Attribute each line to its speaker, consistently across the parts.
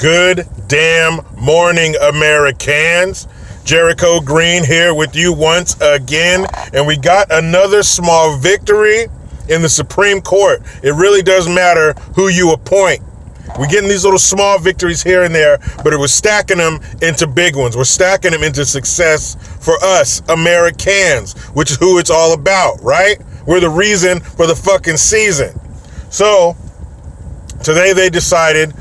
Speaker 1: Good damn morning, Americans. Jericho Green here with you once again, and we got another small victory in the Supreme Court. It really does matter who you appoint. We're getting these little small victories here and there, but we're stacking them into big ones. We're stacking them into success for us, Americans, which is who it's all about, right? We're the reason for the fucking season. So, today they decided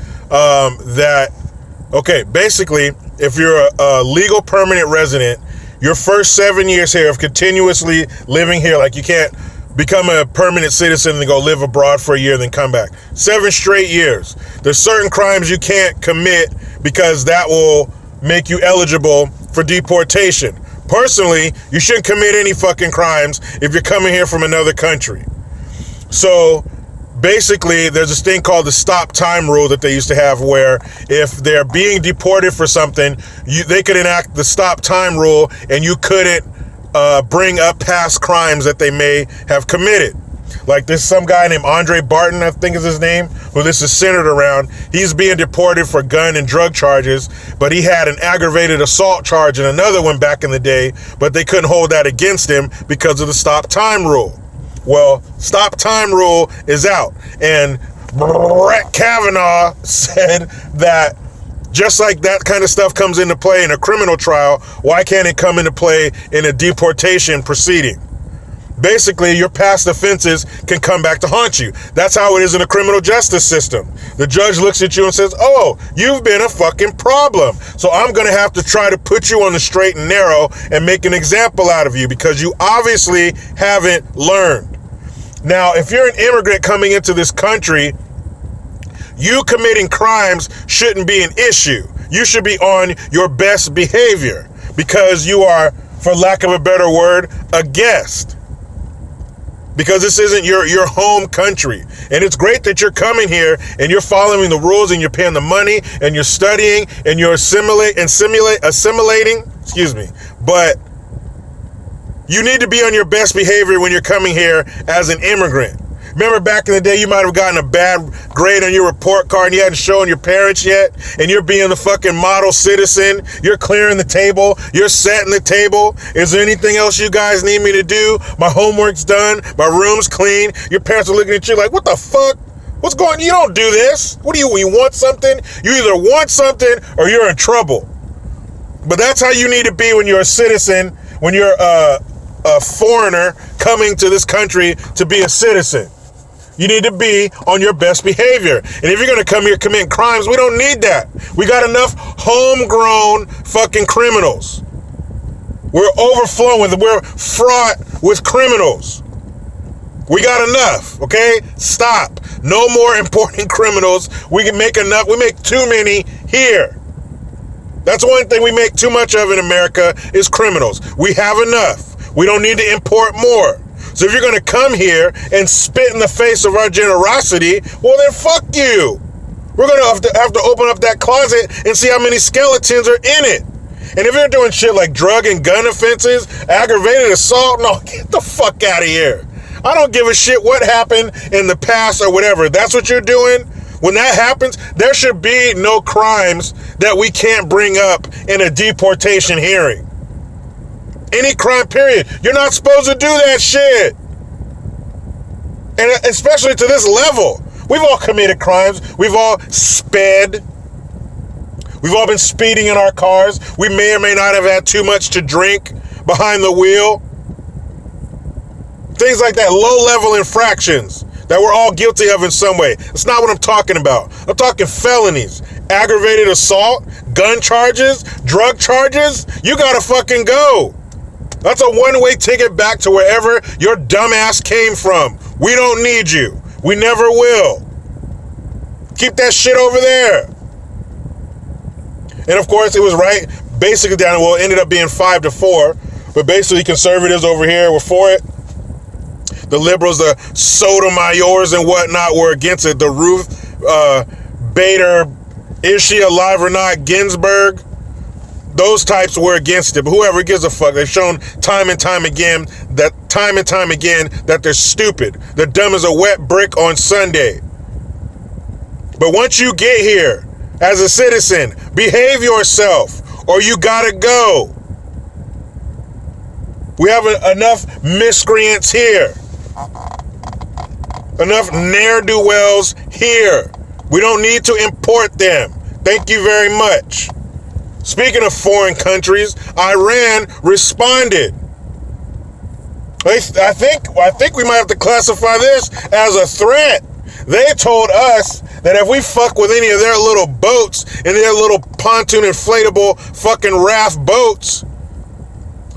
Speaker 1: basically, if you're a legal permanent resident, your first 7 years here of continuously living here, like you can't become a permanent citizen and go live abroad for a year and then come back. 7 straight years. There's certain crimes you can't commit because that will make you eligible for deportation. Personally, you shouldn't commit any fucking crimes if you're coming here from another country. So basically, there's this thing called the stop time rule that they used to have where if they're being deported for something, they could enact the stop time rule and you couldn't bring up past crimes that they may have committed. Like there's some guy named Andre Barton, I think is his name, who this is centered around. He's being deported for gun and drug charges, but he had an aggravated assault charge and another one back in the day, but they couldn't hold that against him because of the stop time rule. Well, stop time rule is out. And Brett Kavanaugh said that just like that kind of stuff comes into play in a criminal trial, why can't it come into play in a deportation proceeding? Basically, your past offenses can come back to haunt you. That's how it is in the criminal justice system. The judge looks at you and says, oh, you've been a fucking problem. So I'm going to have to try to put you on the straight and narrow and make an example out of you because you obviously haven't learned. Now, if you're an immigrant coming into this country, you committing crimes shouldn't be an issue. You should be on your best behavior because you are, for lack of a better word, a guest. Because this isn't your home country. And it's great that you're coming here and you're following the rules and you're paying the money and you're studying and you're assimilating, but you need to be on your best behavior when you're coming here as an immigrant. Remember back in the day, you might have gotten a bad grade on your report card and you hadn't shown your parents yet, and you're being the fucking model citizen. You're clearing the table. You're setting the table. Is there anything else you guys need me to do? My homework's done. My room's clean. Your parents are looking at you like, what the fuck? What's going on? You don't do this. What do you want something? You either want something or you're in trouble. But that's how you need to be when you're a citizen, when you're a foreigner coming to this country to be a citizen. You need to be on your best behavior. And if you're going to come here committing crimes, we don't need that. We got enough homegrown fucking criminals. We're overflowing. We're fraught with criminals. We got enough, okay? Stop. No more importing criminals. We can make enough. We make too many here. That's one thing we make too much of in America is criminals. We have enough. We don't need to import more. So if you're going to come here and spit in the face of our generosity, well then fuck you. We're going to have to open up that closet and see how many skeletons are in it. And if you're doing shit like drug and gun offenses, aggravated assault, no, get the fuck out of here. I don't give a shit what happened in the past or whatever. That's what you're doing. When that happens, there should be no crimes that we can't bring up in a deportation hearing. Any crime, period. You're not supposed to do that shit. And especially to this level. We've all committed crimes. We've all sped. We've all been speeding in our cars. We may or may not have had too much to drink behind the wheel. Things like that, low-level infractions that we're all guilty of in some way. That's not what I'm talking about. I'm talking felonies, aggravated assault, gun charges, drug charges. You gotta fucking go. That's a one-way ticket back to wherever your dumbass came from. We don't need you. We never will. Keep that shit over there. And of course, it was right. Basically, it ended up being 5-4. But basically, conservatives over here were for it. The liberals, the Sotomayors and whatnot, were against it. The Ruth Bader, is she alive or not, Ginsburg, those types were against it. But whoever gives a fuck, they've shown time and time again that they're stupid. They're dumb as a wet brick on Sunday. But once you get here, as a citizen. Behave yourself or you gotta go. We have enough miscreants here. Enough ne'er-do-wells here. We don't need to import them. Thank you very much. Speaking of foreign countries, Iran responded. I think we might have to classify this as a threat. They told us that if we fuck with any of their little boats and their little pontoon inflatable fucking raft boats,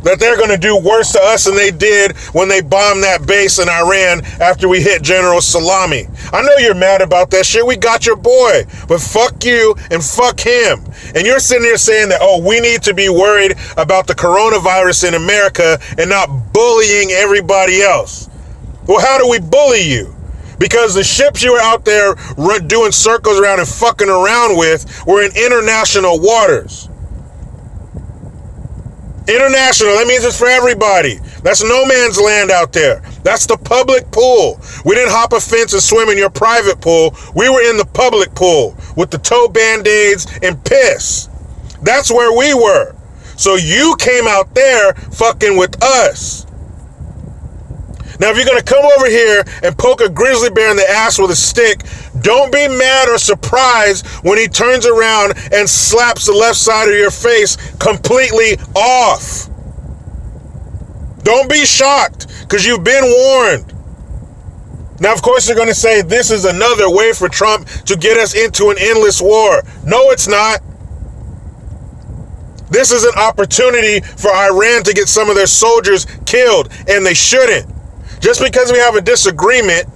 Speaker 1: that they're going to do worse to us than they did when they bombed that base in Iran after we hit General Salami. I know you're mad about that shit. We got your boy. But fuck you and fuck him. And you're sitting there saying that, oh, we need to be worried about the coronavirus in America and not bullying everybody else. Well, how do we bully you? Because the ships you were out there doing circles around and fucking around with were in international waters. International, that means it's for everybody. That's no man's land out there. That's the public pool. We didn't hop a fence and swim in your private pool. We were in the public pool with the toe band-aids and piss. That's where we were. So you came out there fucking with us. Now, if you're going to come over here and poke a grizzly bear in the ass with a stick, don't be mad or surprised when he turns around and slaps the left side of your face completely off. Don't be shocked, because you've been warned. Now, of course, you're going to say this is another way for Trump to get us into an endless war. No, it's not. This is an opportunity for Iran to get some of their soldiers killed, and they shouldn't. Just because we have a disagreement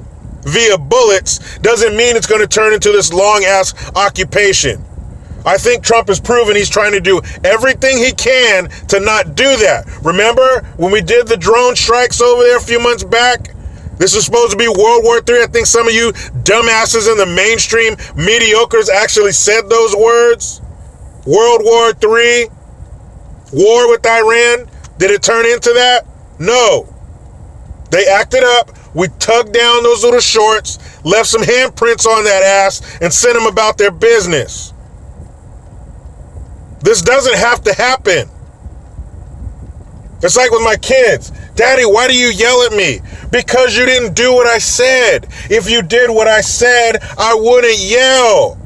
Speaker 1: via bullets doesn't mean it's going to turn into this long-ass occupation. I think Trump has proven he's trying to do everything he can to not do that. Remember when we did the drone strikes over there a few months back? This is supposed to be World War III. I think some of you dumbasses in the mainstream mediocres actually said those words. World War III, war with Iran. Did it turn into that? No. They acted up. We tugged down those little shorts, left some handprints on that ass, and sent them about their business. This doesn't have to happen. It's like with my kids. Daddy, why do you yell at me? Because you didn't do what I said. If you did what I said, I wouldn't yell.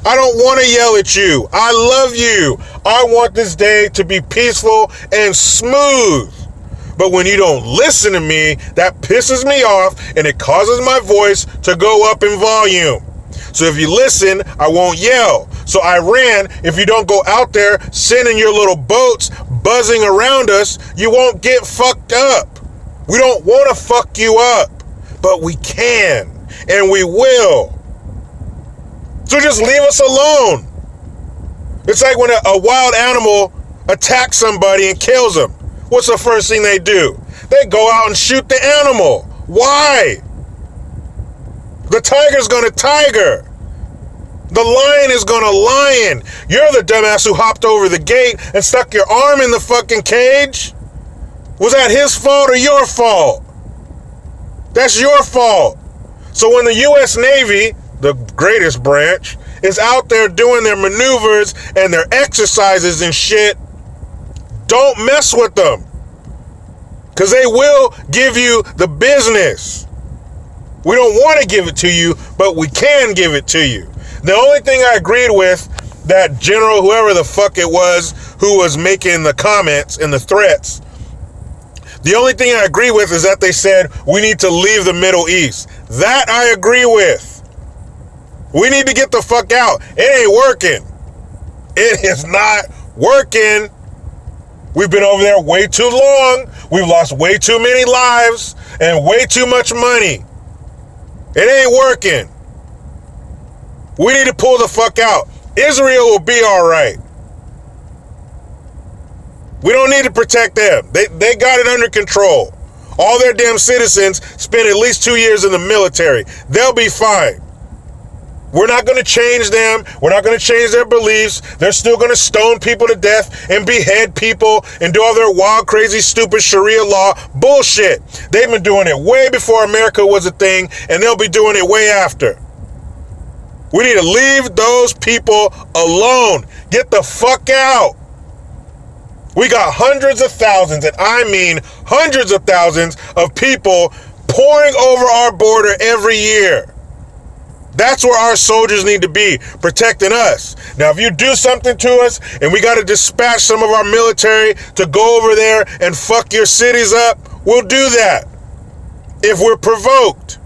Speaker 1: I don't want to yell at you. I love you. I want this day to be peaceful and smooth. But when you don't listen to me, that pisses me off and it causes my voice to go up in volume. So if you listen, I won't yell. So Iran, if you don't go out there sending your little boats buzzing around us, you won't get fucked up. We don't want to fuck you up, but we can and we will. So just leave us alone. It's like when a wild animal attacks somebody and kills them. What's the first thing they do? They go out and shoot the animal. Why? The tiger's gonna tiger. The lion is gonna lion. You're the dumbass who hopped over the gate and stuck your arm in the fucking cage. Was that his fault or your fault? That's your fault. So when the U.S. Navy, the greatest branch, is out there doing their maneuvers and their exercises and shit, don't mess with them, because they will give you the business. We don't want to give it to you, but we can give it to you. The only thing I agreed with that general, whoever the fuck it was, who was making the comments and the threats, the only thing I agree with is that they said we need to leave the Middle East. That I agree with. We need to get the fuck out. It ain't working. It is not working. We've been over there way too long. We've lost way too many lives and way too much money. It ain't working. We need to pull the fuck out. Israel will be all right. We don't need to protect them. They got it under control. All their damn citizens spend at least 2 years in the military. They'll be fine. We're not going to change them. We're not going to change their beliefs. They're still going to stone people to death and behead people and do all their wild, crazy, stupid Sharia law bullshit. They've been doing it way before America was a thing, and they'll be doing it way after. We need to leave those people alone. Get the fuck out. We got hundreds of thousands, and I mean hundreds of thousands of people pouring over our border every year. That's where our soldiers need to be, protecting us. Now, if you do something to us and we got to dispatch some of our military to go over there and fuck your cities up, we'll do that if we're provoked.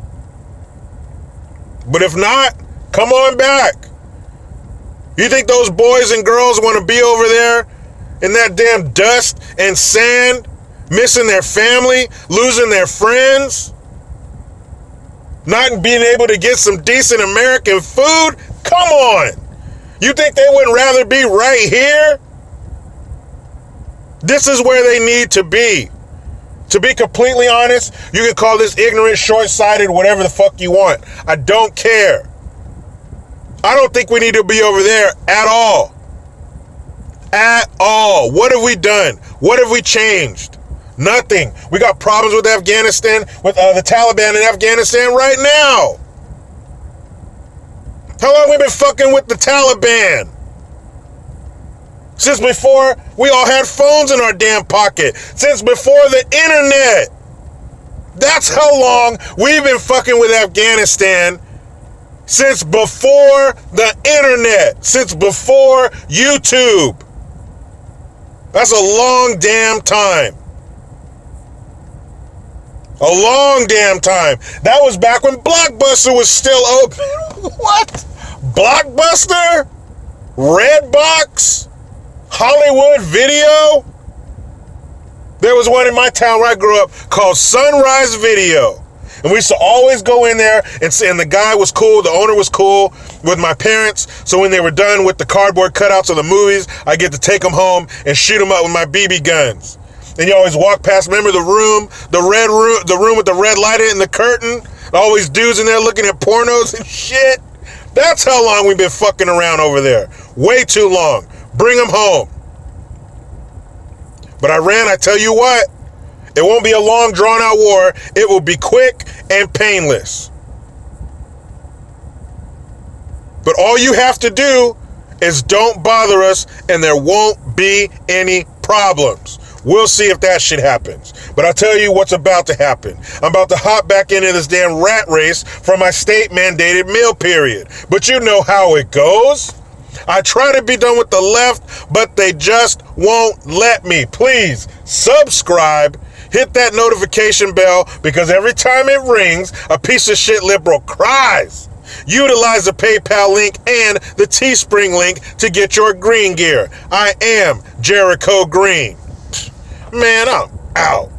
Speaker 1: But if not, come on back. You think those boys and girls want to be over there in that damn dust and sand, missing their family, losing their friends, not being able to get some decent American food? Come on. You think they wouldn't rather be right here? This is where they need to be. To be completely honest, you can call this ignorant, short-sighted, whatever the fuck you want. I don't care. I don't think we need to be over there at all. At all. What have we done? What have we changed? Nothing. We got problems with Afghanistan, with the Taliban in Afghanistan right now. How long have we been fucking with the Taliban? Since before we all had phones in our damn pocket. Since before the internet. That's how long we've been fucking with Afghanistan. Since before the internet. Since before YouTube. That's a long damn time. A long damn time. That was back when Blockbuster was still open. What? Blockbuster? Redbox? Hollywood Video? There was one in my town where I grew up called Sunrise Video. And we used to always go in there and the guy was cool, the owner was cool with my parents. So when they were done with the cardboard cutouts of the movies, I get to take them home and shoot them up with my BB guns. And you always walk past, remember the room, the room with the red light in the curtain? Always dudes in there looking at pornos and shit. That's how long we've been fucking around over there. Way too long. Bring them home. But Iran, I tell you what, it won't be a long drawn out war. It will be quick and painless. But all you have to do is don't bother us and there won't be any problems. We'll see if that shit happens. But I'll tell you what's about to happen. I'm about to hop back into this damn rat race for my state mandated meal period. But you know how it goes. I try to be done with the left, but they just won't let me. Please subscribe, hit that notification bell, because every time it rings, a piece of shit liberal cries. Utilize the PayPal link and the Teespring link to get your green gear. I am Jericho Green. Man, I'm out.